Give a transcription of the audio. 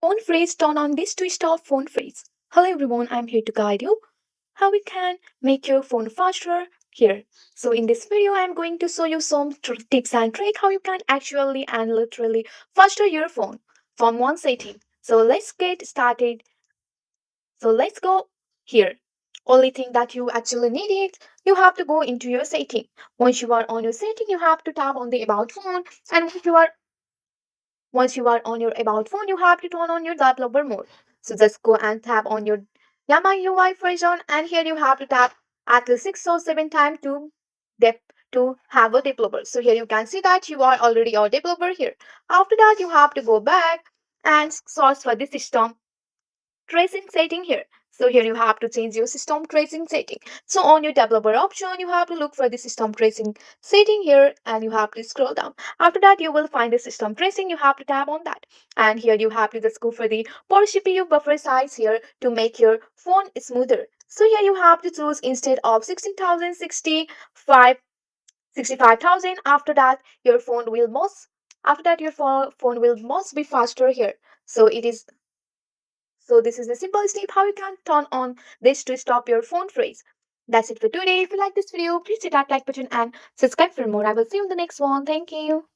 phone phrase, turn on this to stop phone phrase. Hello everyone, I'm here to guide you how we can make your phone faster here. So in this video, I'm going to show you some tips and tricks how you can actually and literally faster your phone from one setting. So let's get started. So let's go here. Only thing that you actually need is you have to go into your setting. Once you are on your setting, you have to tap on the about phone, and once you are on your about phone, you have to turn on your developer mode. So just go and tap on your Yamaha UI version, and here you have to tap at least 6 or 7 times to have a developer. So here you can see that you are already a developer here. After that, you have to go back and search for the system tracing setting here. So here you have to change your system tracing setting. So on your developer option, you have to look for the system tracing setting here and you have to scroll down. After that, you will find the system tracing. You have to tap on that. And here you have to just go for the per CPU buffer size here to make your phone smoother. So here you have to choose instead of 16,000, 65,000. After that your phone will must be faster here. So this is a simple step how you can turn on this to stop your phone freeze. That's it for today. If you like this video, please hit that like button and subscribe for more. I will see you in the next one. Thank you.